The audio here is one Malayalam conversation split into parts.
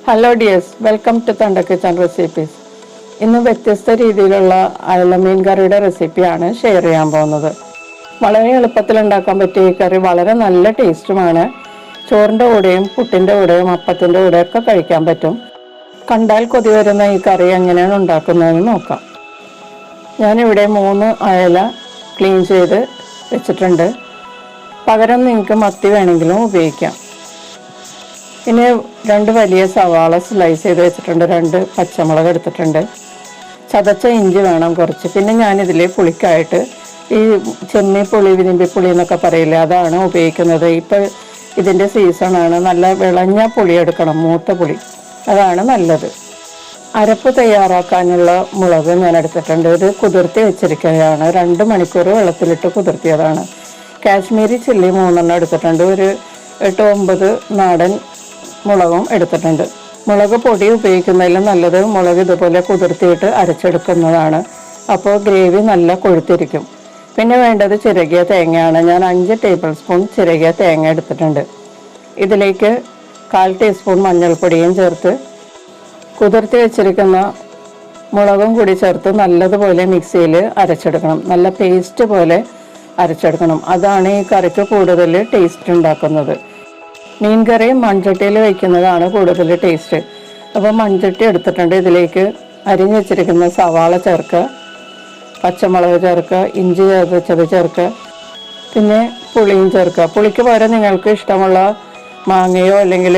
ഹലോ ഡിയേഴ്സ്, വെൽക്കം ടു തണ്ട കിച്ചൺ റെസിപ്പീസ്. ഇന്ന് വ്യത്യസ്ത രീതിയിലുള്ള അയല മീൻ കറിയുടെ റെസിപ്പിയാണ് ഷെയർ ചെയ്യാൻ പോകുന്നത്. വളരെ എളുപ്പത്തിൽ ഉണ്ടാക്കാൻ പറ്റിയ ഈ കറി വളരെ നല്ല ടേസ്റ്റുമാണ്. ചോറിൻ്റെ കൂടെയും പുട്ടിൻ്റെ കൂടെയും അപ്പത്തിൻ്റെ കൂടെയൊക്കെ കഴിക്കാൻ പറ്റും. കണ്ടാൽ കൊതി വരുന്ന ഈ കറി എങ്ങനെയാണ് ഉണ്ടാക്കുന്നതെന്ന് നോക്കാം. ഞാനിവിടെ 3 അയല ക്ലീൻ ചെയ്ത് വെച്ചിട്ടുണ്ട്. പകരം നിങ്ങൾക്ക് മത്തി വേണമെങ്കിലും ഉപയോഗിക്കാം. പിന്നെ 2 വലിയ സവാള സ്ലൈസ് ചെയ്ത് വെച്ചിട്ടുണ്ട്, 2 പച്ചമുളക് എടുത്തിട്ടുണ്ട്, ചതച്ച ഇഞ്ചി വേണം കുറച്ച്. പിന്നെ ഞാനിതിൽ പുളിക്കായിട്ട് ഈ ചെമ്മീൻ പുളി, വിലിമ്പി പുളി എന്നൊക്കെ പറയില്ലേ, അതാണ് ഉപയോഗിക്കുന്നത്. ഇപ്പോൾ ഇതിൻ്റെ സീസണാണ്. നല്ല വിളഞ്ഞ പുളി എടുക്കണം, മൂത്ത പുളി, അതാണ് നല്ലത്. അരപ്പ് തയ്യാറാക്കാനുള്ള മുളക് ഞാൻ എടുത്തിട്ടുണ്ട്. ഇത് കുതിർത്തി വെച്ചിരിക്കുകയാണ്, 2 മണിക്കൂർ വെള്ളത്തിലിട്ട് കുതിർത്തിയതാണ്. കാശ്മീരി ചില്ലി 3 എടുത്തിട്ടുണ്ട്, ഒരു 8-9 നാടൻ മുളകും എടുത്തിട്ടുണ്ട്. മുളക് പൊടി ഉപയോഗിക്കുന്നതിലും നല്ലത് മുളക് ഇതുപോലെ കുതിർത്തിയിട്ട് അരച്ചെടുക്കുന്നതാണ്. അപ്പോൾ ഗ്രേവി നല്ല കൊഴുത്തിരിക്കും. പിന്നെ വേണ്ടത് ചിരകിയ തേങ്ങയാണ്. ഞാൻ 5 ടേബിൾ സ്പൂൺ ചിരകിയ തേങ്ങ എടുത്തിട്ടുണ്ട്. ഇതിലേക്ക് 1/4 ടീസ്പൂൺ മഞ്ഞൾപ്പൊടിയും ചേർത്ത് കുതിർത്തി വെച്ചിരിക്കുന്ന മുളകും കൂടി ചേർത്ത് നല്ലതുപോലെ മിക്സിയിൽ അരച്ചെടുക്കണം. നല്ല പേസ്റ്റ് പോലെ അരച്ചെടുക്കണം. അതാണ് ഈ കറിക്ക് കൂടുതൽ ടേസ്റ്റ് ഉണ്ടാക്കുന്നത്. മീൻ കറി മൺചട്ടിയിൽ വയ്ക്കുന്നതാണ് കൂടുതൽ ടേസ്റ്റ്. അപ്പോൾ മൺചട്ടി എടുത്തിട്ടുണ്ട്. ഇതിലേക്ക് അരിഞ്ഞു വെച്ചിരിക്കുന്ന സവാള ചേർക്കുക, പച്ചമുളക് ചേർക്കുക, ഇഞ്ചി ചതച്ചത് ചേർക്കുക, പിന്നെ പുളിയും ചേർക്കുക. പുളിക്ക് പകരം നിങ്ങൾക്ക് ഇഷ്ടമുള്ള മാങ്ങയോ അല്ലെങ്കിൽ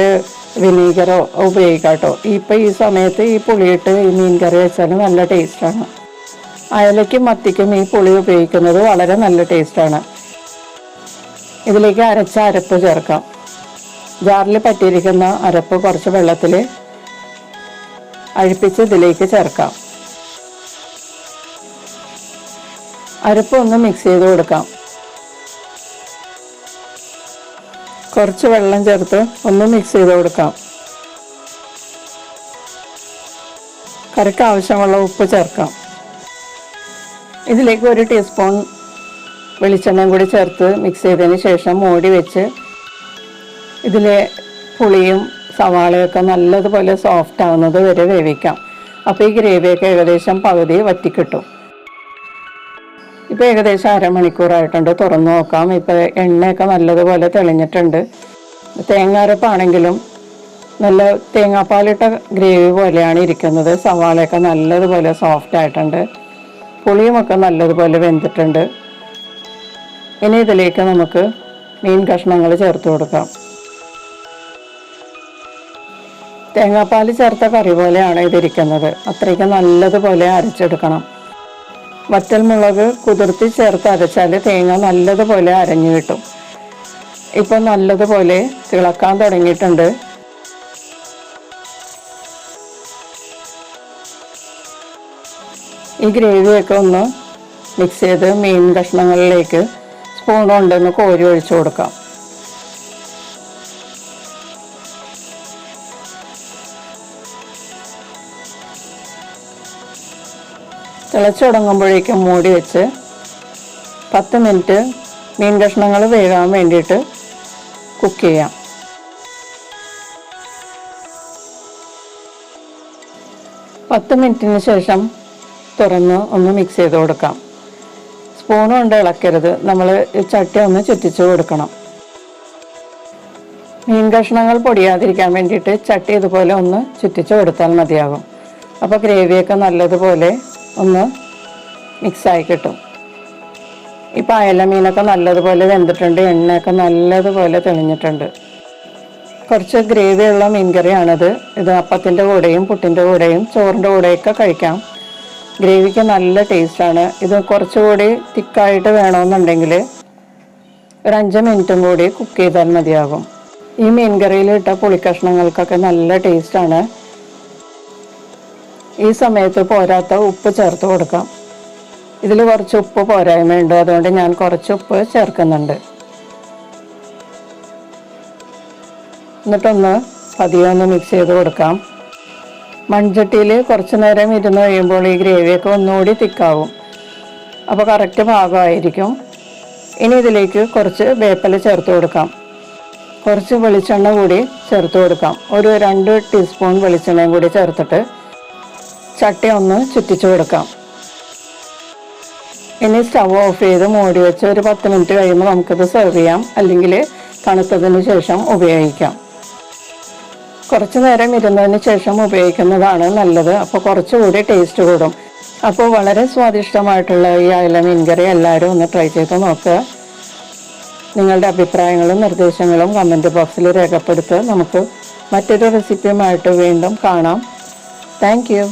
വിനീഗറോ ഉപയോഗിക്കാം കേട്ടോ. ഇപ്പോൾ ഈ സമയത്ത് ഈ പുളിയിട്ട് ഈ മീൻ കറി വെച്ചാൽ നല്ല ടേസ്റ്റാണ്. അയലയ്ക്കും മത്തിക്കും ഈ പുളി ഉപയോഗിക്കുന്നത് വളരെ നല്ല ടേസ്റ്റാണ്. ഇതിലേക്ക് അരച്ച അരപ്പ് ചേർക്കാം. ജാറിൽ പറ്റിയിരിക്കുന്ന അരപ്പ് കുറച്ച് വെള്ളത്തിൽ അഴിപ്പിച്ച് ഇതിലേക്ക് ചേർക്കാം. അരപ്പ് ഒന്ന് മിക്സ് ചെയ്ത് കൊടുക്കാം. കുറച്ച് വെള്ളം ചേർത്ത് ഒന്ന് മിക്സ് ചെയ്ത് കൊടുക്കാം. കറിക്ക് ആവശ്യമുള്ള ഉപ്പ് ചേർക്കാം. ഇതിലേക്ക് 1 ടീസ്പൂൺ വെളിച്ചെണ്ണയും കൂടി ചേർത്ത് മിക്സ് ചെയ്തതിന് ശേഷം മൂടി വെച്ച് ഇതിലെ പുളിയും സവാളയൊക്കെ നല്ലതുപോലെ സോഫ്റ്റ് ആവുന്നത് വരെ വേവിക്കാം. അപ്പോൾ ഈ ഗ്രേവിയൊക്കെ ഏകദേശം പകുതി വറ്റിക്കിട്ടും. ഇപ്പോൾ ഏകദേശം അരമണിക്കൂറായിട്ടുണ്ട്. തുറന്നു നോക്കാം. ഇപ്പോൾ എണ്ണയൊക്കെ നല്ലതുപോലെ തെളിഞ്ഞിട്ടുണ്ട്. തേങ്ങാരപ്പാണെങ്കിലും നല്ല തേങ്ങാപ്പാലിട്ട ഗ്രേവി പോലെയാണ് ഇരിക്കുന്നത്. സവാളയൊക്കെ നല്ലതുപോലെ സോഫ്റ്റ് ആയിട്ടുണ്ട്. പുളിയുമൊക്കെ നല്ലതുപോലെ വെന്തിട്ടുണ്ട്. ഇനി ഇതിലേക്ക് നമുക്ക് മീൻ കഷ്ണങ്ങൾ ചേർത്ത് കൊടുക്കാം. തേങ്ങാപ്പാൽ ചേർത്ത കറി പോലെയാണ് ഇതിരിക്കുന്നത്. അത്രയ്ക്ക് നല്ലതുപോലെ അരച്ചെടുക്കണം. വറ്റൽമുളക് കുതിർത്തി ചേർത്ത് അരച്ചാൽ തേങ്ങ നല്ലതുപോലെ അരഞ്ഞു കിട്ടും. ഇപ്പം നല്ലതുപോലെ തിളക്കാൻ തുടങ്ങിയിട്ടുണ്ട്. ഈ ഗ്രേവിയൊക്കെ ഒന്ന് മിക്സ് ചെയ്ത് മീൻ കഷ്ണങ്ങളിലേക്ക് സ്പൂൺ കൊണ്ടൊന്ന് കോരി ഒഴിച്ചു കൊടുക്കാം. തിളച്ചു തുടങ്ങുമ്പോഴേക്കും മൂടി വെച്ച് 10 മിനിറ്റ് മീൻ കഷ്ണങ്ങൾ വേകാൻ വേണ്ടിയിട്ട് കുക്ക് ചെയ്യാം. പത്ത് മിനിറ്റിന് ശേഷം തുറന്ന് ഒന്ന് മിക്സ് ചെയ്ത് കൊടുക്കാം. സ്പൂൺ കൊണ്ട് ഇളക്കരുത്, നമ്മൾ ചട്ടി ഒന്ന് ചുറ്റിച്ച് കൊടുക്കണം. മീൻ കഷ്ണങ്ങൾ പൊടിയാതിരിക്കാൻ വേണ്ടിയിട്ട് ചട്ടി ഇതുപോലെ ഒന്ന് ചുറ്റിച്ച് കൊടുത്താൽ മതിയാകും. അപ്പോൾ ഗ്രേവിയൊക്കെ നല്ലതുപോലെ ഒന്ന് മിക്സായി കിട്ടും. ഇപ്പോൾ അയല മീനൊക്കെ നല്ലതുപോലെ വെന്തിട്ടുണ്ട്. എണ്ണയൊക്കെ നല്ലതുപോലെ തെളിഞ്ഞിട്ടുണ്ട്. കുറച്ച് ഗ്രേവിയുള്ള മീൻ കറിയാണിത്. ഇത് അപ്പത്തിൻ്റെ കൂടെയും പുട്ടിൻ്റെ കൂടെയും ചോറിൻ്റെ കൂടെയൊക്കെ കഴിക്കാം. ഗ്രേവിക്ക് നല്ല ടേസ്റ്റാണ്. ഇത് കുറച്ചുകൂടി തിക്കായിട്ട് വേണമെന്നുണ്ടെങ്കിൽ ഒരു 5 മിനിറ്റും കൂടി കുക്ക് ചെയ്താൽ മതിയാകും. ഈ മീൻ കറിയിൽ ഇട്ട പുളിക്കഷ്ണങ്ങൾക്കൊക്കെ നല്ല ടേസ്റ്റാണ്. ഈ സമയത്ത് പോരാത്ത ഉപ്പ് ചേർത്ത് കൊടുക്കാം. ഇതിൽ കുറച്ച് ഉപ്പ് പോരായ്മയുണ്ട്, അതുകൊണ്ട് ഞാൻ കുറച്ച് ഉപ്പ് ചേർക്കുന്നുണ്ട്. എന്നിട്ടൊന്ന് പതിയെ ഒന്ന് മിക്സ് ചെയ്ത് കൊടുക്കാം. മൺചട്ടിയിൽ കുറച്ച് നേരം ഇരുന്ന് കഴിയുമ്പോൾ ഈ ഗ്രേവിയൊക്കെ ഒന്നുകൂടി തിക്കാവും. അപ്പോൾ കറക്റ്റ് പാകമായിരിക്കും. ഇനി ഇതിലേക്ക് കുറച്ച് വേപ്പില ചേർത്ത് കൊടുക്കാം. കുറച്ച് വെളിച്ചെണ്ണ കൂടി ചേർത്ത് കൊടുക്കാം. ഒരു 2 ടീസ്പൂൺ വെളിച്ചെണ്ണയും കൂടി ചേർത്തിട്ട് ചട്ടി ഒന്ന് ചുറ്റിച്ചു കൊടുക്കാം. ഇനി സ്റ്റവ് ഓഫ് ചെയ്ത് മൂടി വെച്ച് ഒരു 10 മിനിറ്റ് കഴിയുമ്പോൾ നമുക്കിത് സെർവ് ചെയ്യാം, അല്ലെങ്കിൽ തണുത്തതിന് ശേഷം ഉപയോഗിക്കാം. കുറച്ച് നേരം ഇരുന്നതിന് ശേഷം ഉപയോഗിക്കുന്നതാണ് നല്ലത്. അപ്പോൾ കുറച്ചുകൂടി ടേസ്റ്റ് കൂടും. അപ്പോൾ വളരെ സ്വാദിഷ്ടമായിട്ടുള്ള ഈ അയല മീൻകറി എല്ലാവരും ഒന്ന് ട്രൈ ചെയ്ത് നോക്കുക. നിങ്ങളുടെ അഭിപ്രായങ്ങളും നിർദ്ദേശങ്ങളും കമൻറ്റ് ബോക്സിൽ രേഖപ്പെടുത്തുക. നമുക്ക് മറ്റൊരു റെസിപ്പിയുമായിട്ട് വീണ്ടും കാണാം. Thank you.